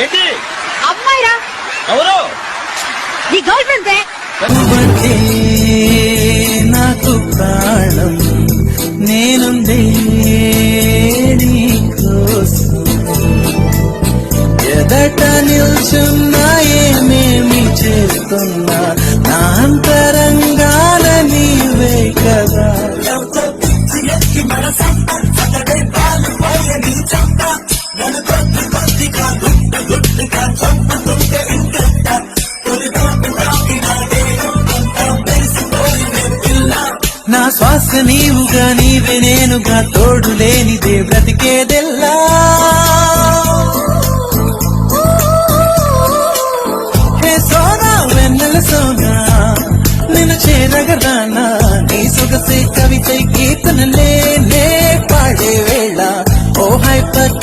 ఏంటి అమ్మాయిరా? ఎవరు? నీ గర్ల్ ఫ్రెండ్. నాకు ప్రాణం నేనుందే నీకోసం ఎదట నిల్చున్నా ఏమేమి చేస్తున్నా నా అంతరంగాన నీవే కదా. నా శ్వాస నీవుగా నీవే నేనుగా తోడు లేనిదే బ్రతికేదెల్లా. హే సోనా వెన్నెల సోనా నిన్ను చేరగదానా నీ సొగసే కవిత కీర్తనలే నే పాడే వేళ ఓ హైపర్